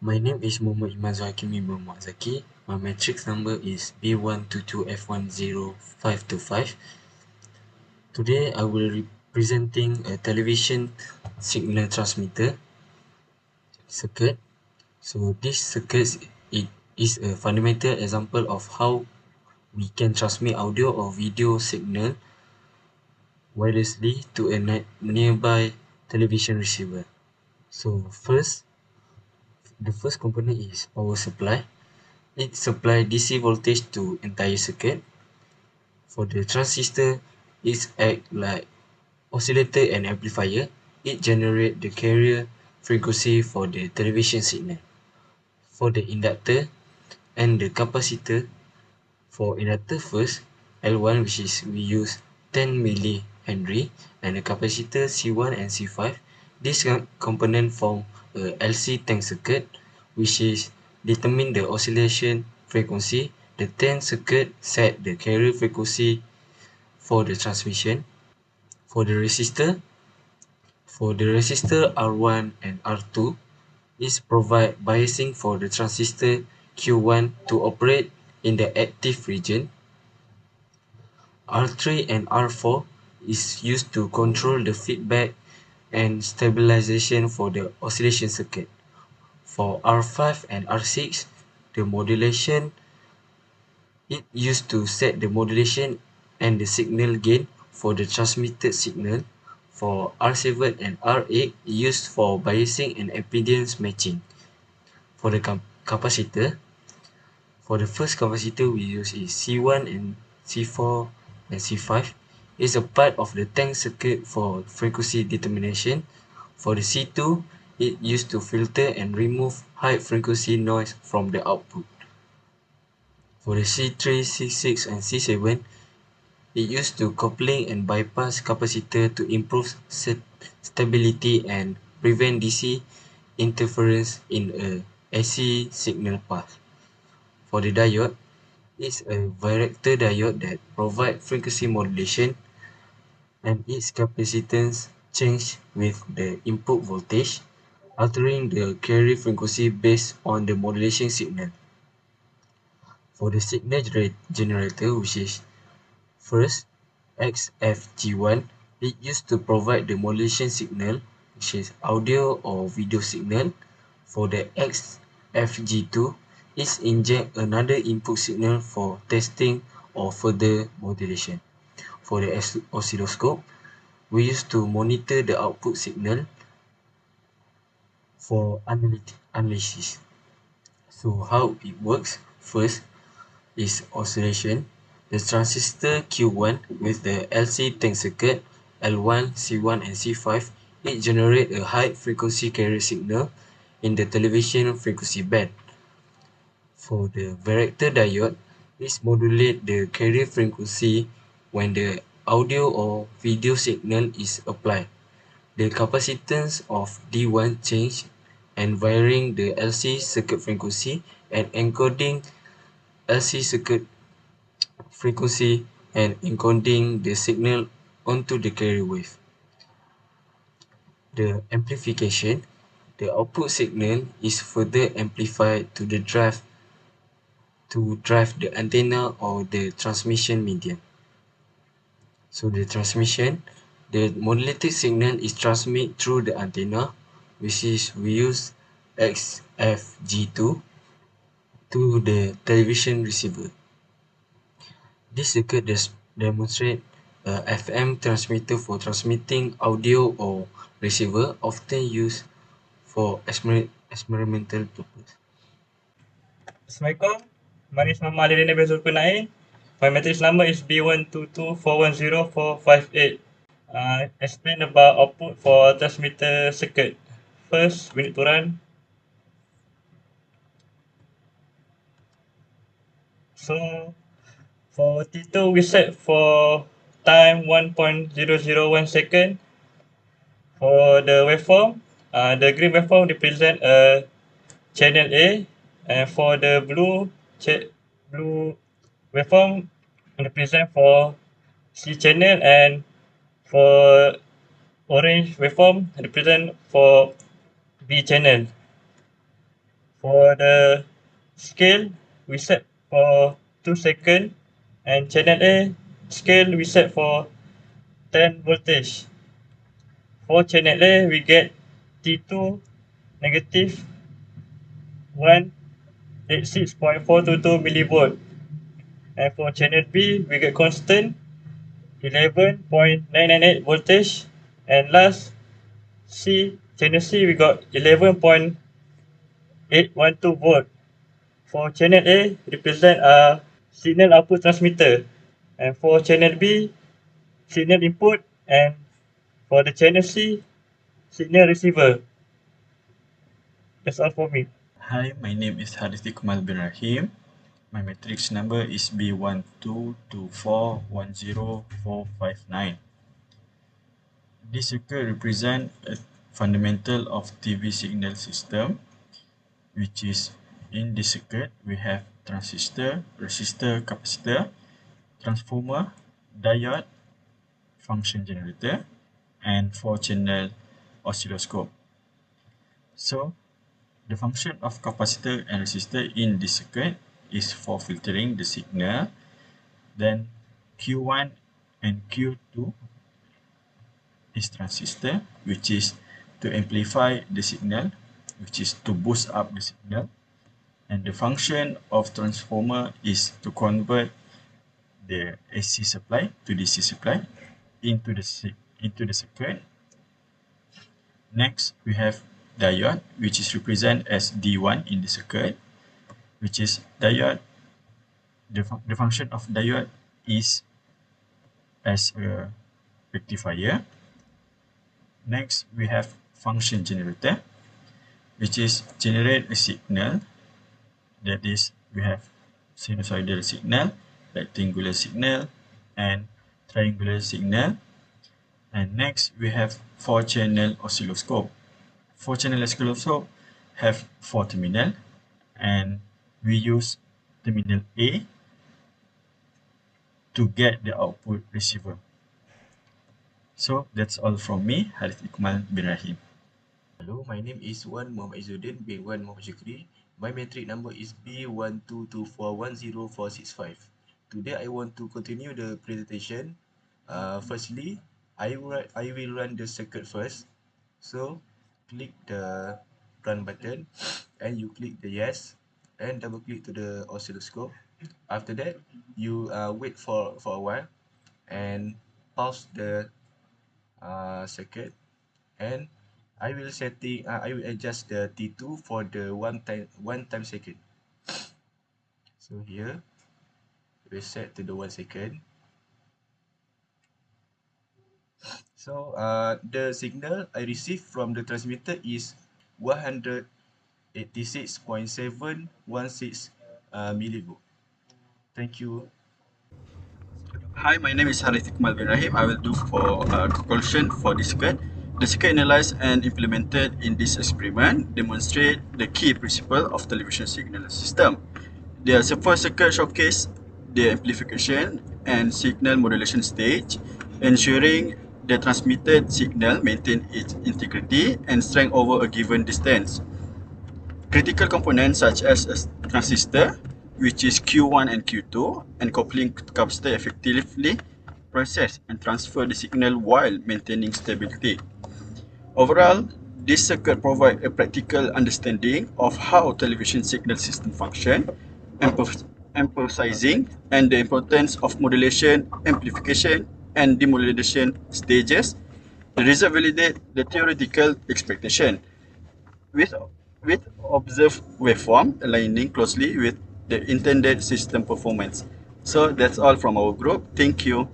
My name is Muhammad Iman Zaki Muhammad Zaki. My matrix number is B122F10525. Today I will be presenting a television signal transmitter circuit. So this circuit it is a fundamental example of how we can transmit audio or video signal wirelessly to a nearby television receiver. So the first component is power supply. It supplies DC voltage to entire circuit. For the transistor, it acts like oscillator and amplifier. It generates the carrier frequency for the television signal. For the inductor and the capacitor, for inductor first, L1 which is we use 10 millihenry and the capacitor C1 and C5. This component form a LC tank circuit which is determine the oscillation frequency. The tank circuit set the carrier frequency for the transmission. For the resistor R1 and R2 is provide biasing for the transistor Q1 to operate in the active region. R3 and R4 is used to control the feedback and stabilization for the oscillation circuit. For R5 and R6, the modulation it used to set the modulation and the signal gain for the transmitted signal. For R7 and R8 used for biasing and impedance matching. For the capacitor, for the first capacitor we use is C1 and C4 and C5 is a part of the tank circuit for frequency determination. For the C2, it used to filter and remove high frequency noise from the output. For the C3, C6 and C7, it used to coupling and bypass capacitor to improve stability and prevent DC interference in a AC signal path. For the diode, it's a varactor diode that provides frequency modulation and its capacitance change with the input voltage, altering the carrier frequency based on the modulation signal. For the signal generator, which is first XFG1, it used to provide the modulation signal, which is audio or video signal. For the XFG2, it inject another input signal for testing or further modulation. For the oscilloscope, we used to monitor the output signal for analysis. So how it works, first is oscillation. The transistor Q1 with the LC tank circuit L1, C1 and C5, it generates a high frequency carrier signal in the television frequency band. For the varactor diode, it modulates the carrier frequency when the audio or video signal is applied. The capacitance of D1 change and varying the LC circuit frequency and encoding LC circuit frequency and encoding the signal onto the carrier wave. The amplification, the output signal is further amplified to drive the antenna or the transmission medium. So the transmission, the modulated signal is transmitted through the antenna, which is we use XFG2 to the television receiver. This circuit demonstrates a FM transmitter for transmitting audio or receiver, often used for experimental purpose. Assalamualaikum. My name is Muhammad Ali Nabil Zulkarnain. My matrix number is B122410458. Explain about output for transmitter circuit. First, we need to run. So, for T2, we set for time 1.001 second. For the waveform, the green waveform represent a channel A, and for the blue waveform represent for C channel, and for orange waveform represent for B channel. For the scale, we set for 2 seconds, and channel A scale we set for 10 voltage. For channel A, we get T2 negative 186.422 millivolt. And for channel B, we get constant 11.998 voltage. And last, channel C, we got 11.812 volt. For channel A, represent a signal output transmitter. And for channel B, signal input. And for the channel C, signal receiver. That's all for me. Hi, my name is Harithi Kumal bin Rahim. My matrix number is B122410459. This circle represents a fundamental of TV signal system, which is in this circuit we have transistor, resistor, capacitor, transformer, diode, function generator, and 4-channel oscilloscope. So, the function of capacitor and resistor in this circuit is for filtering the signal. Then Q1 and Q2 is transistor, which is to amplify the signal, which is to boost up the signal. And the function of transformer is to convert the AC supply to DC supply into the circuit. Next, we have diode, which is represented as D1 in the circuit, which is diode. The function of diode is as a rectifier. Next, we have function generator, which is generate a signal. That is, we have sinusoidal signal, rectangular signal, and triangular signal. And next, we have 4-channel oscilloscope. 4-channel oscilloscope have 4 terminals, and we use terminal A to get the output receiver. So that's all from me, Harith Iqmal bin Rahim. Hello, my name is Wan Muhammad Izzuddin bin Wan Muhammad Shukri. My matric number is B122410465. Today I want to continue the presentation. Firstly, I will run the circuit first. So click the run button and you click the yes and double click to the oscilloscope. After that, you wait for a while and pause the circuit, and I will adjust the T2 for the one time second. So here we set to the 1 second. So the signal I received from the transmitter is 186.716 millivolt. Thank you. Hi, my name is Harith Iqmal bin Rahim. I will do for conclusion for this circuit. The circuit analyzed and implemented in this experiment demonstrate the key principle of television signal system. The first circuit showcase the amplification and signal modulation stage, ensuring the transmitted signal maintain its integrity and strength over a given distance. Critical components such as a transistor, which is Q1 and Q2, and coupling capacitor effectively process and transfer the signal while maintaining stability. Overall, this circuit provides a practical understanding of how television signal system function, emphasizing and the importance of modulation, amplification, and demodulation stages. The result validate the theoretical expectation with observed waveform aligning closely with the intended system performance. So that's all from our group. Thank you.